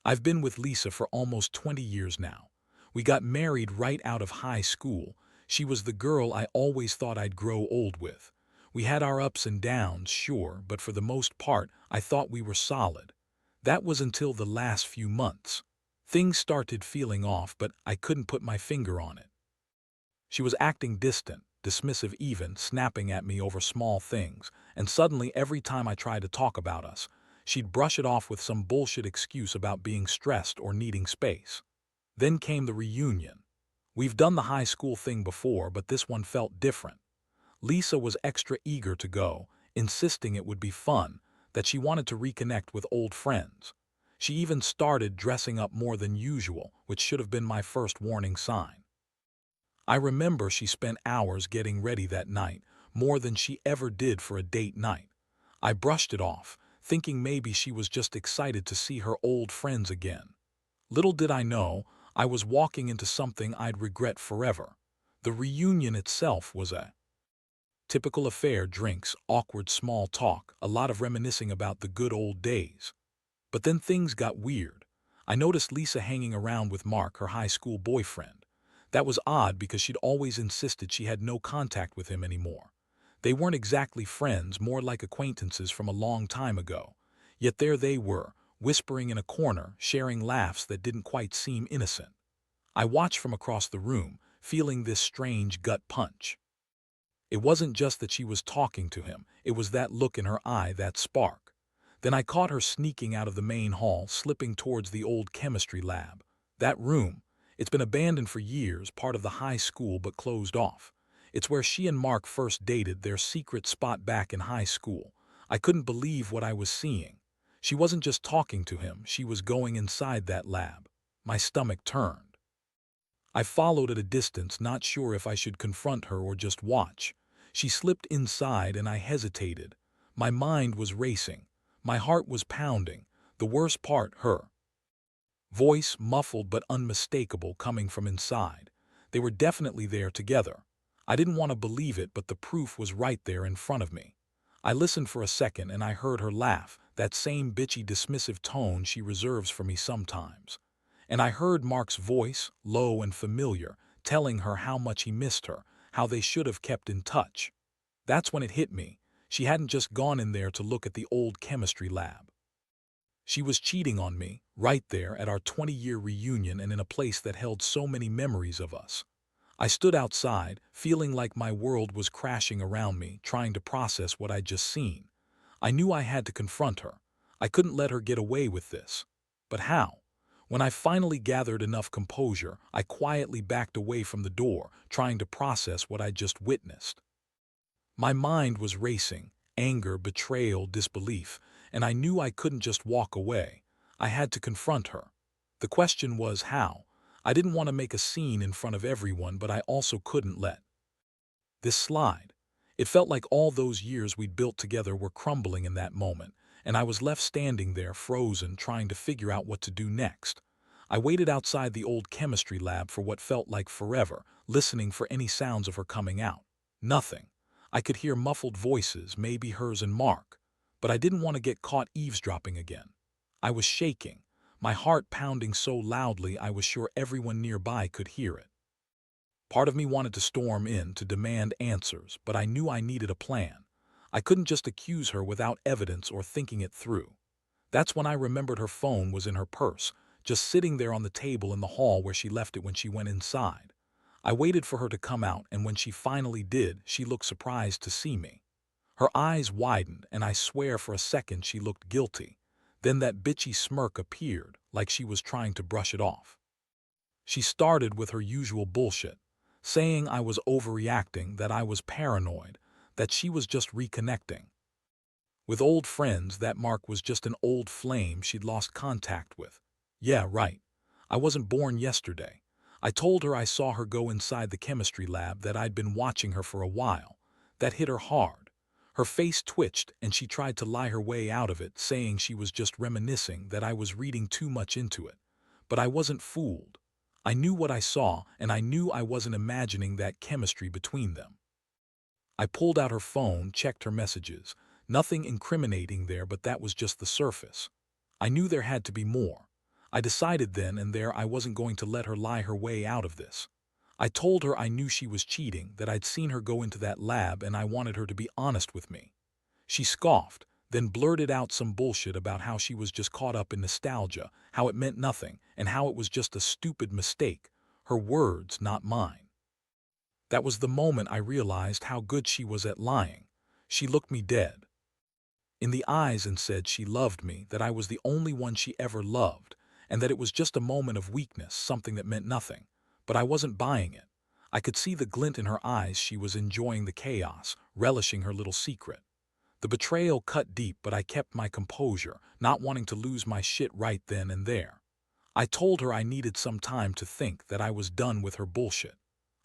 I've been with Lisa for almost 20 years now. We got married right out of high school. She was the girl I always thought I'd grow old with. We had our ups and downs, sure, but for the most part, I thought we were solid. That was until the last few months. Things started feeling off, but I couldn't put my finger on it. She was acting distant, dismissive even, snapping at me over small things, and suddenly every time I tried to talk about us, she'd brush it off with some bullshit excuse about being stressed or needing space. Then came the reunion. We've done the high school thing before, but this one felt different. Lisa was extra eager to go, insisting it would be fun, that she wanted to reconnect with old friends. She even started dressing up more than usual, which should have been my first warning sign. I remember she spent hours getting ready that night, more than she ever did for a date night. I brushed it off, thinking maybe she was just excited to see her old friends again. Little did I know, I was walking into something I'd regret forever. The reunion itself was a typical affair: drinks, awkward small talk, a lot of reminiscing about the good old days. But then things got weird. I noticed Lisa hanging around with Mark, her high school boyfriend. That was odd because she'd always insisted she had no contact with him anymore. They weren't exactly friends, more like acquaintances from a long time ago. Yet there they were, whispering in a corner, sharing laughs that didn't quite seem innocent. I watched from across the room, feeling this strange gut punch. It wasn't just that she was talking to him, it was that look in her eye, that spark. Then I caught her sneaking out of the main hall, slipping towards the old chemistry lab. That room, it's been abandoned for years, part of the high school but closed off. It's where she and Mark first dated, their secret spot back in high school. I couldn't believe what I was seeing. She wasn't just talking to him, she was going inside that lab. My stomach turned. I followed at a distance, not sure if I should confront her or just watch. She slipped inside and I hesitated. My mind was racing. My heart was pounding. The worst part, her voice, muffled but unmistakable, coming from inside. They were definitely there together. I didn't want to believe it, but the proof was right there in front of me. I listened for a second and I heard her laugh, that same bitchy, dismissive tone she reserves for me sometimes. And I heard Mark's voice, low and familiar, telling her how much he missed her, how they should have kept in touch. That's when it hit me. She hadn't just gone in there to look at the old chemistry lab. She was cheating on me, right there at our 20-year reunion and in a place that held so many memories of us. I stood outside, feeling like my world was crashing around me, trying to process what I'd just seen. I knew I had to confront her. I couldn't let her get away with this. But how? When I finally gathered enough composure, I quietly backed away from the door, trying to process what I'd just witnessed. My mind was racing, anger, betrayal, disbelief, and I knew I couldn't just walk away. I had to confront her. The question was how. I didn't want to make a scene in front of everyone, but I also couldn't let this slide. It felt like all those years we'd built together were crumbling in that moment, and I was left standing there, frozen, trying to figure out what to do next. I waited outside the old chemistry lab for what felt like forever, listening for any sounds of her coming out. Nothing. I could hear muffled voices, maybe hers and Mark, but I didn't want to get caught eavesdropping again. I was shaking, my heart pounding so loudly I was sure everyone nearby could hear it. Part of me wanted to storm in, to demand answers, but I knew I needed a plan. I couldn't just accuse her without evidence or thinking it through. That's when I remembered her phone was in her purse, just sitting there on the table in the hall where she left it when she went inside. I waited for her to come out, and when she finally did, she looked surprised to see me. Her eyes widened, and I swear for a second she looked guilty. Then that bitchy smirk appeared, like she was trying to brush it off. She started with her usual bullshit, saying I was overreacting, that I was paranoid, that she was just reconnecting with old friends, that Mark was just an old flame she'd lost contact with. Yeah, right. I wasn't born yesterday. I told her I saw her go inside the chemistry lab, that I'd been watching her for a while. That hit her hard. Her face twitched and she tried to lie her way out of it, saying she was just reminiscing, that I was reading too much into it. But I wasn't fooled. I knew what I saw, and I knew I wasn't imagining that chemistry between them. I pulled out her phone, checked her messages. Nothing incriminating there, but that was just the surface. I knew there had to be more. I decided then and there I wasn't going to let her lie her way out of this. I told her I knew she was cheating, that I'd seen her go into that lab and I wanted her to be honest with me. She scoffed, then blurted out some bullshit about how she was just caught up in nostalgia, how it meant nothing, and how it was just a stupid mistake. Her words, not mine. That was the moment I realized how good she was at lying. She looked me dead in the eyes and said she loved me, that I was the only one she ever loved, and that it was just a moment of weakness, something that meant nothing. But I wasn't buying it. I could see the glint in her eyes. She was enjoying the chaos, relishing her little secret. The betrayal cut deep, but I kept my composure, not wanting to lose my shit right then and there. I told her I needed some time to think, that I was done with her bullshit.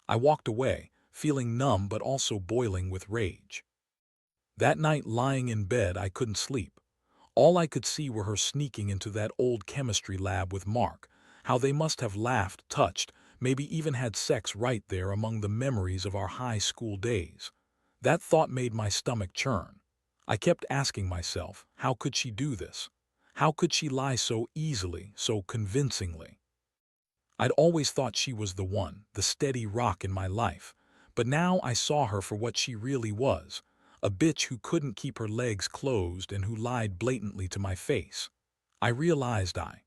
I walked away, feeling numb but also boiling with rage. That night, lying in bed, I couldn't sleep. All I could see were her sneaking into that old chemistry lab with Mark, how they must have laughed, touched, maybe even had sex right there among the memories of our high school days. That thought made my stomach churn. I kept asking myself, how could she do this? How could she lie so easily, so convincingly? I'd always thought she was the one, the steady rock in my life, but now I saw her for what she really was, a bitch who couldn't keep her legs closed and who lied blatantly to my face. I realized I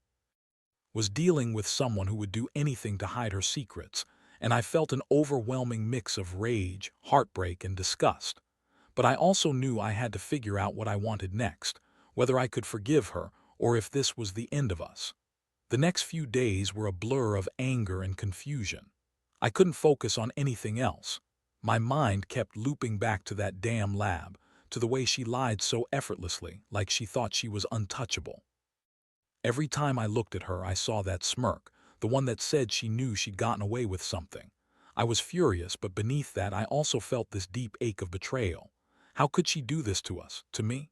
was dealing with someone who would do anything to hide her secrets, and I felt an overwhelming mix of rage, heartbreak, and disgust. But I also knew I had to figure out what I wanted next, whether I could forgive her or if this was the end of us. The next few days were a blur of anger and confusion. I couldn't focus on anything else. My mind kept looping back to that damn lab, to the way she lied so effortlessly, like she thought she was untouchable. Every time I looked at her, I saw that smirk, the one that said she knew she'd gotten away with something. I was furious, but beneath that I also felt this deep ache of betrayal. How could she do this to us, to me?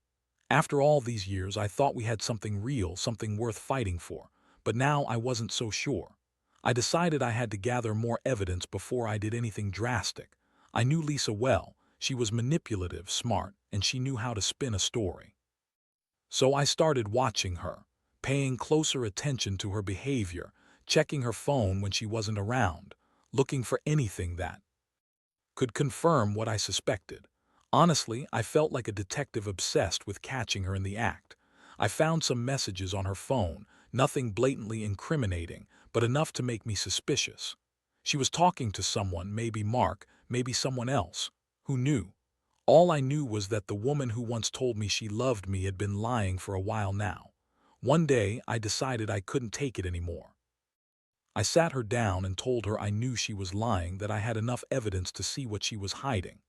After all these years, I thought we had something real, something worth fighting for, but now I wasn't so sure. I decided I had to gather more evidence before I did anything drastic. I knew Lisa well. She was manipulative, smart, and she knew how to spin a story. So I started watching her, paying closer attention to her behavior, checking her phone when she wasn't around, looking for anything that could confirm what I suspected. Honestly, I felt like a detective obsessed with catching her in the act. I found some messages on her phone, nothing blatantly incriminating, but enough to make me suspicious. She was talking to someone, maybe Mark, maybe someone else. Who knew? All I knew was that the woman who once told me she loved me had been lying for a while now. One day, I decided I couldn't take it anymore. I sat her down and told her I knew she was lying, that I had enough evidence to see what she was hiding.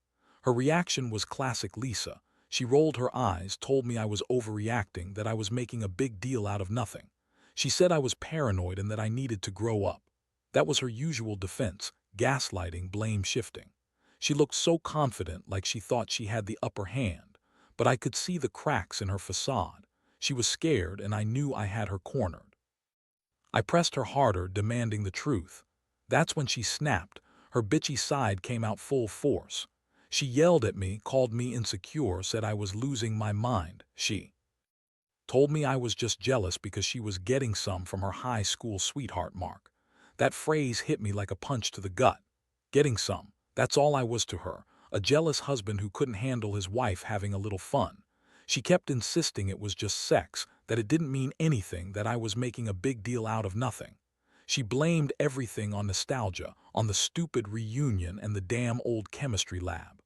Her reaction was classic Lisa. She rolled her eyes, told me I was overreacting, that I was making a big deal out of nothing. She said I was paranoid and that I needed to grow up. That was her usual defense, gaslighting, blame shifting. She looked so confident, like she thought she had the upper hand, but I could see the cracks in her facade. She was scared, and I knew I had her cornered. I pressed her harder, demanding the truth. That's when she snapped. Her bitchy side came out full force. She yelled at me, called me insecure, said I was losing my mind. She told me I was just jealous because she was getting some from her high school sweetheart Mark. That phrase hit me like a punch to the gut. Getting some. That's all I was to her, a jealous husband who couldn't handle his wife having a little fun. She kept insisting it was just sex, that it didn't mean anything, that I was making a big deal out of nothing. She blamed everything on nostalgia, on the stupid reunion and the damn old chemistry lab.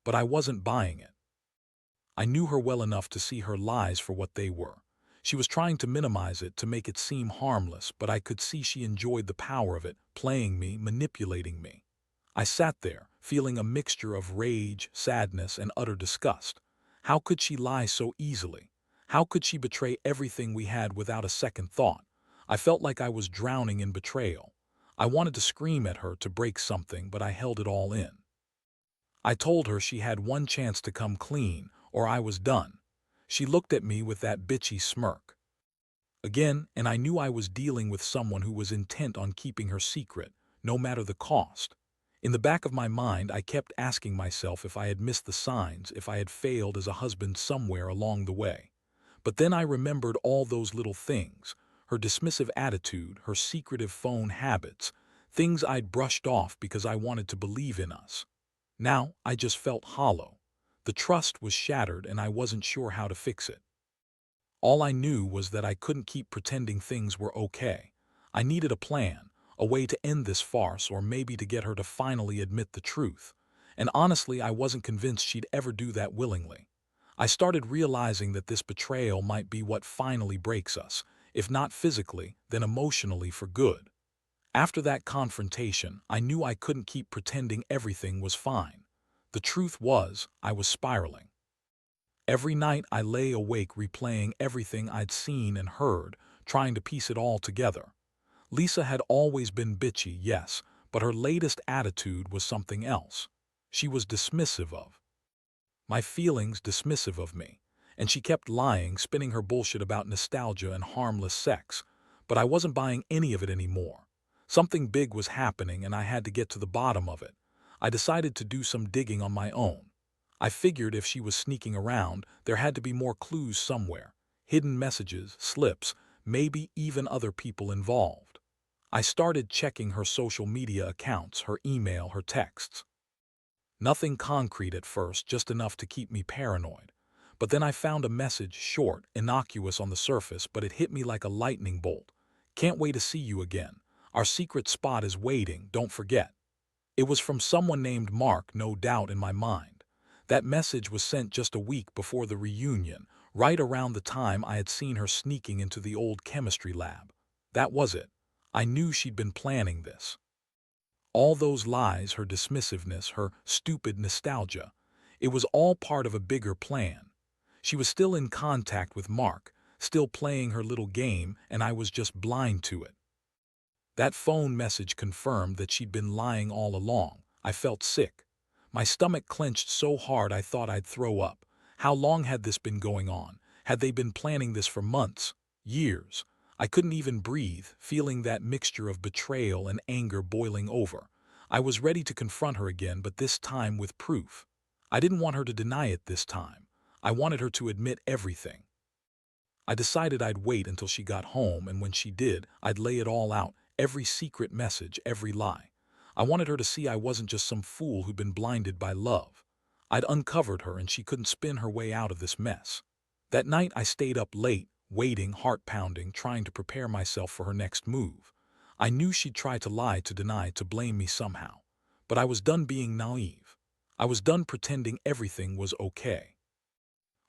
But I wasn't buying it. I knew her well enough to see her lies for what they were. She was trying to minimize it, to make it seem harmless, but I could see she enjoyed the power of it, playing me, manipulating me. I sat there, feeling a mixture of rage, sadness, and utter disgust. How could she lie so easily? How could she betray everything we had without a second thought? I felt like I was drowning in betrayal. I wanted to scream at her, to break something, but I held it all in. I told her she had one chance to come clean, or I was done. She looked at me with that bitchy smirk again, and I knew I was dealing with someone who was intent on keeping her secret, no matter the cost. In the back of my mind, I kept asking myself if I had missed the signs, if I had failed as a husband somewhere along the way. But then I remembered all those little things, her dismissive attitude, her secretive phone habits, things I'd brushed off because I wanted to believe in us. Now, I just felt hollow. The trust was shattered and I wasn't sure how to fix it. All I knew was that I couldn't keep pretending things were okay. I needed a plan, a way to end this farce or maybe to get her to finally admit the truth. And honestly, I wasn't convinced she'd ever do that willingly. I started realizing that this betrayal might be what finally breaks us, if not physically, then emotionally for good. After that confrontation, I knew I couldn't keep pretending everything was fine. The truth was, I was spiraling. Every night I lay awake replaying everything I'd seen and heard, trying to piece it all together. Lisa had always been bitchy, yes, but her latest attitude was something else. She was dismissive of my feelings, dismissive of me, and she kept lying, spinning her bullshit about nostalgia and harmless sex. But I wasn't buying any of it anymore. Something big was happening and I had to get to the bottom of it. I decided to do some digging on my own. I figured if she was sneaking around, there had to be more clues somewhere. Hidden messages, slips, maybe even other people involved. I started checking her social media accounts, her email, her texts. Nothing concrete at first, just enough to keep me paranoid. But then I found a message, short, innocuous on the surface, but it hit me like a lightning bolt. "Can't wait to see you again. Our secret spot is waiting, don't forget." It was from someone named Mark, no doubt in my mind. That message was sent just a week before the reunion, right around the time I had seen her sneaking into the old chemistry lab. That was it. I knew she'd been planning this. All those lies, her dismissiveness, her stupid nostalgia, it was all part of a bigger plan. She was still in contact with Mark, still playing her little game, and I was just blind to it. That phone message confirmed that she'd been lying all along. I felt sick. My stomach clenched so hard I thought I'd throw up. How long had this been going on? Had they been planning this for months? Years? I couldn't even breathe, feeling that mixture of betrayal and anger boiling over. I was ready to confront her again, but this time with proof. I didn't want her to deny it this time. I wanted her to admit everything. I decided I'd wait until she got home, and when she did, I'd lay it all out, every secret message, every lie. I wanted her to see I wasn't just some fool who'd been blinded by love. I'd uncovered her and she couldn't spin her way out of this mess. That night I stayed up late, waiting, heart pounding, trying to prepare myself for her next move. I knew she'd try to lie, to deny, to blame me somehow. But I was done being naive. I was done pretending everything was okay.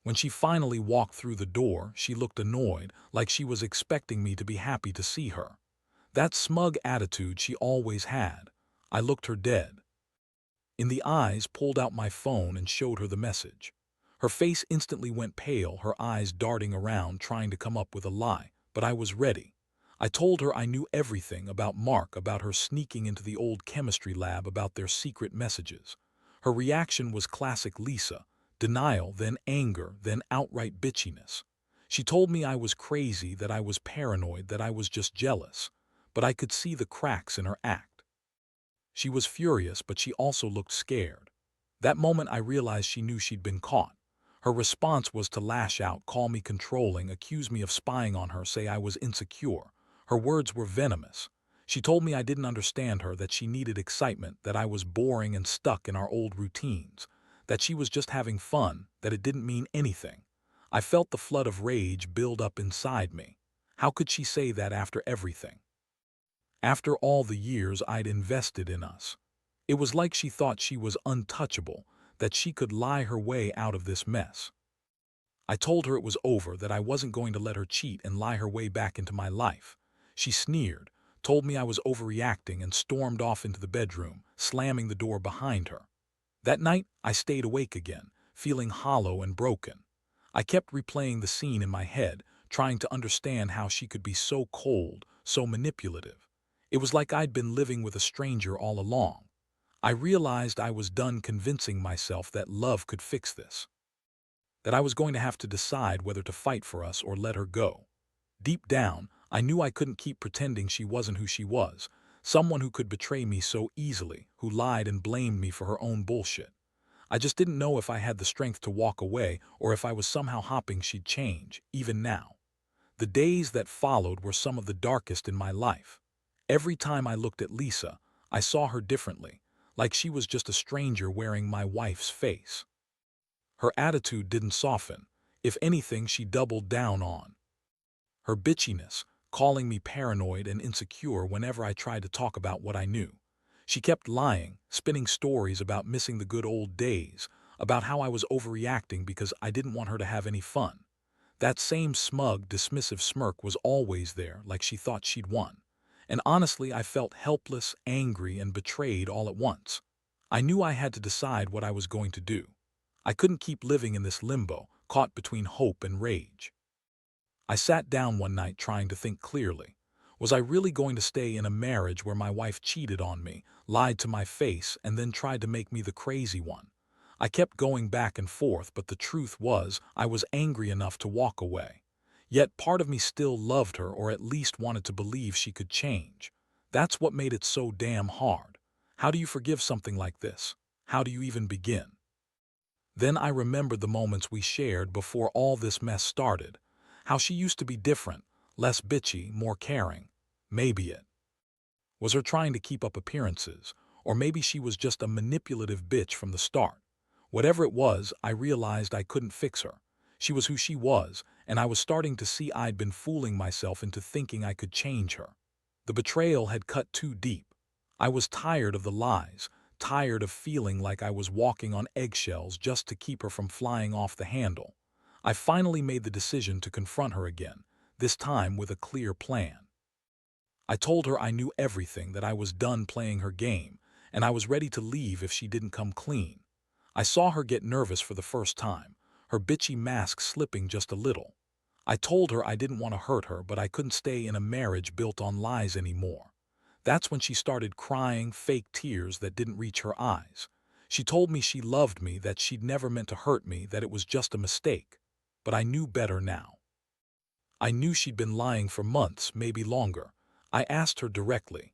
When she finally walked through the door, she looked annoyed, like she was expecting me to be happy to see her. That smug attitude she always had. I looked her dead in the eyes, pulled out my phone and showed her the message. Her face instantly went pale, her eyes darting around, trying to come up with a lie, but I was ready. I told her I knew everything about Mark, about her sneaking into the old chemistry lab, about their secret messages. Her reaction was classic Lisa: denial, then anger, then outright bitchiness. She told me I was crazy, that I was paranoid, that I was just jealous. But I could see the cracks in her act. She was furious, but she also looked scared. That moment I realized she knew she'd been caught. Her response was to lash out, call me controlling, accuse me of spying on her, say I was insecure. Her words were venomous. She told me I didn't understand her, that she needed excitement, that I was boring and stuck in our old routines, that she was just having fun, that it didn't mean anything. I felt the flood of rage build up inside me. How could she say that after everything? After all the years I'd invested in us. It was like she thought she was untouchable, that she could lie her way out of this mess. I told her it was over, that I wasn't going to let her cheat and lie her way back into my life. She sneered, told me I was overreacting, and stormed off into the bedroom, slamming the door behind her. That night, I stayed awake again, feeling hollow and broken. I kept replaying the scene in my head, trying to understand how she could be so cold, so manipulative. It was like I'd been living with a stranger all along. I realized I was done convincing myself that love could fix this, that I was going to have to decide whether to fight for us or let her go. Deep down, I knew I couldn't keep pretending she wasn't who she was, someone who could betray me so easily, who lied and blamed me for her own bullshit. I just didn't know if I had the strength to walk away or if I was somehow hoping she'd change, even now. The days that followed were some of the darkest in my life. Every time I looked at Lisa, I saw her differently, like she was just a stranger wearing my wife's face. Her attitude didn't soften. If anything, she doubled down on her bitchiness, calling me paranoid and insecure whenever I tried to talk about what I knew. She kept lying, spinning stories about missing the good old days, about how I was overreacting because I didn't want her to have any fun. That same smug, dismissive smirk was always there, like she thought she'd won. And honestly, I felt helpless, angry, and betrayed all at once. I knew I had to decide what I was going to do. I couldn't keep living in this limbo, caught between hope and rage. I sat down one night trying to think clearly. Was I really going to stay in a marriage where my wife cheated on me, lied to my face, and then tried to make me the crazy one? I kept going back and forth, but the truth was I was angry enough to walk away. Yet part of me still loved her, or at least wanted to believe she could change. That's what made it so damn hard. How do you forgive something like this? How do you even begin? Then I remembered the moments we shared before all this mess started. How she used to be different, less bitchy, more caring. Maybe it was her trying to keep up appearances, or maybe she was just a manipulative bitch from the start. Whatever it was, I realized I couldn't fix her. She was who she was, and I was starting to see I'd been fooling myself into thinking I could change her. The betrayal had cut too deep. I was tired of the lies, tired of feeling like I was walking on eggshells just to keep her from flying off the handle. I finally made the decision to confront her again, this time with a clear plan. I told her I knew everything, that I was done playing her game, and I was ready to leave if she didn't come clean. I saw her get nervous for the first time, her bitchy mask slipping just a little. I told her I didn't want to hurt her, but I couldn't stay in a marriage built on lies anymore. That's when she started crying, fake tears that didn't reach her eyes. She told me she loved me, that she'd never meant to hurt me, that it was just a mistake. But I knew better now. I knew she'd been lying for months, maybe longer. I asked her directly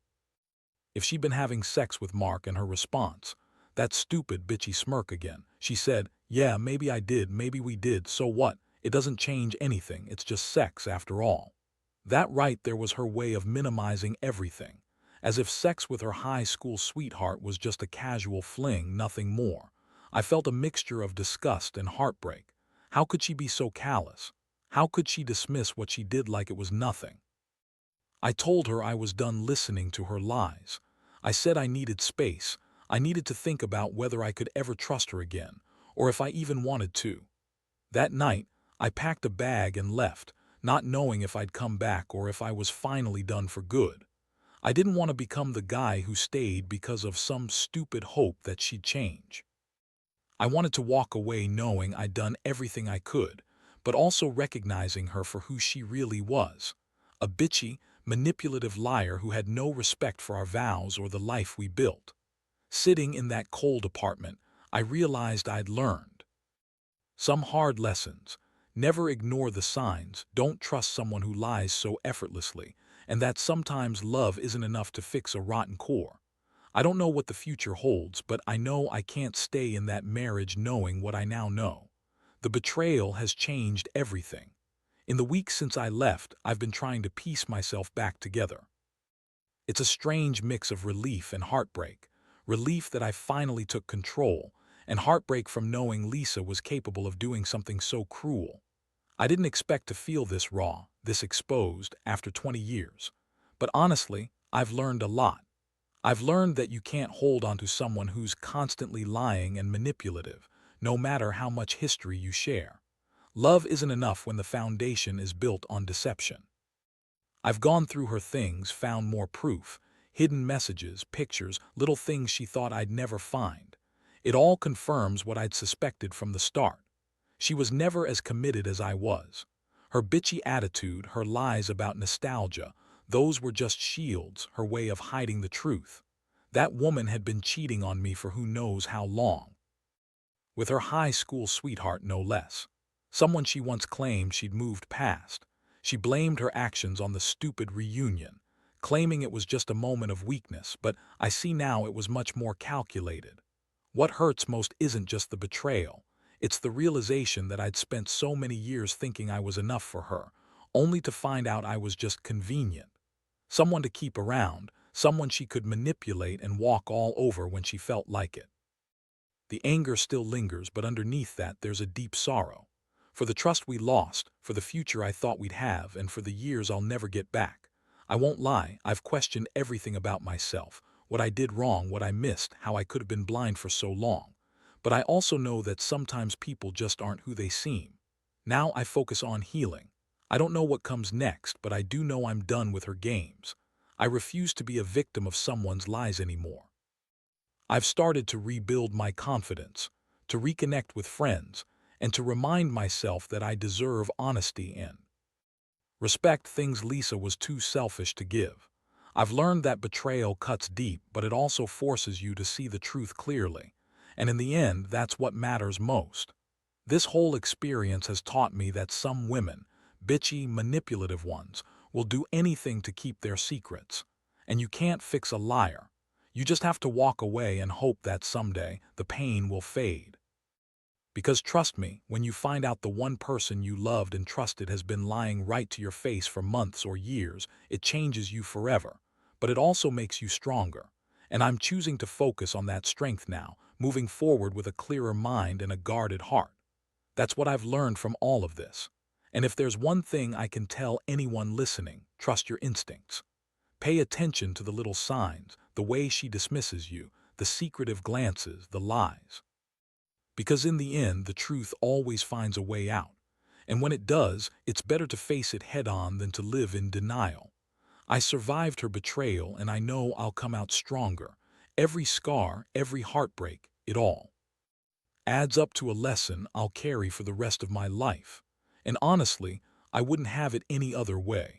if she'd been having sex with Mark, and her response, that stupid bitchy smirk again. She said, "Yeah, maybe I did, maybe we did, so what? It doesn't change anything, it's just sex after all." That right there was her way of minimizing everything, as if sex with her high school sweetheart was just a casual fling, nothing more. I felt a mixture of disgust and heartbreak. How could she be so callous? How could she dismiss what she did like it was nothing? I told her I was done listening to her lies. I said I needed space. I needed to think about whether I could ever trust her again, or if I even wanted to. That night, I packed a bag and left, not knowing if I'd come back or if I was finally done for good. I didn't want to become the guy who stayed because of some stupid hope that she'd change. I wanted to walk away knowing I'd done everything I could, but also recognizing her for who she really was. A bitchy, manipulative liar who had no respect for our vows or the life we built. Sitting in that cold apartment, I realized I'd learned some hard lessons. Never ignore the signs, don't trust someone who lies so effortlessly, and that sometimes love isn't enough to fix a rotten core. I don't know what the future holds, but I know I can't stay in that marriage knowing what I now know. The betrayal has changed everything. In the weeks since I left, I've been trying to piece myself back together. It's a strange mix of relief and heartbreak. Relief that I finally took control, and heartbreak from knowing Lisa was capable of doing something so cruel. I didn't expect to feel this raw, this exposed, after 20 years. But honestly, I've learned a lot. I've learned that you can't hold on to someone who's constantly lying and manipulative, no matter how much history you share. Love isn't enough when the foundation is built on deception. I've gone through her things, found more proof, hidden messages, pictures, little things she thought I'd never find. It all confirms what I'd suspected from the start. She was never as committed as I was. Her bitchy attitude, her lies about nostalgia, those were just shields, her way of hiding the truth. That woman had been cheating on me for who knows how long. With her high school sweetheart, no less. Someone she once claimed she'd moved past. She blamed her actions on the stupid reunion, claiming it was just a moment of weakness, but I see now it was much more calculated. What hurts most isn't just the betrayal. It's the realization that I'd spent so many years thinking I was enough for her, only to find out I was just convenient. Someone to keep around, someone she could manipulate and walk all over when she felt like it. The anger still lingers, but underneath that there's a deep sorrow. For the trust we lost, for the future I thought we'd have, and for the years I'll never get back. I won't lie, I've questioned everything about myself, what I did wrong, what I missed, how I could have been blind for so long. But I also know that sometimes people just aren't who they seem. Now I focus on healing. I don't know what comes next, but I do know I'm done with her games. I refuse to be a victim of someone's lies anymore. I've started to rebuild my confidence, to reconnect with friends, and to remind myself that I deserve honesty and respect, things Lisa was too selfish to give. I've learned that betrayal cuts deep, but it also forces you to see the truth clearly. And in the end, that's what matters most. This whole experience has taught me that some women, bitchy, manipulative ones, will do anything to keep their secrets. And you can't fix a liar. You just have to walk away and hope that someday the pain will fade. Because trust me, when you find out the one person you loved and trusted has been lying right to your face for months or years, it changes you forever. But it also makes you stronger. And I'm choosing to focus on that strength now, moving forward with a clearer mind and a guarded heart. That's what I've learned from all of this. And if there's one thing I can tell anyone listening, trust your instincts. Pay attention to the little signs, the way she dismisses you, the secretive glances, the lies. Because in the end, the truth always finds a way out. And when it does, it's better to face it head on than to live in denial. I survived her betrayal, and I know I'll come out stronger. Every scar, every heartbreak, it all adds up to a lesson I'll carry for the rest of my life. And honestly, I wouldn't have it any other way.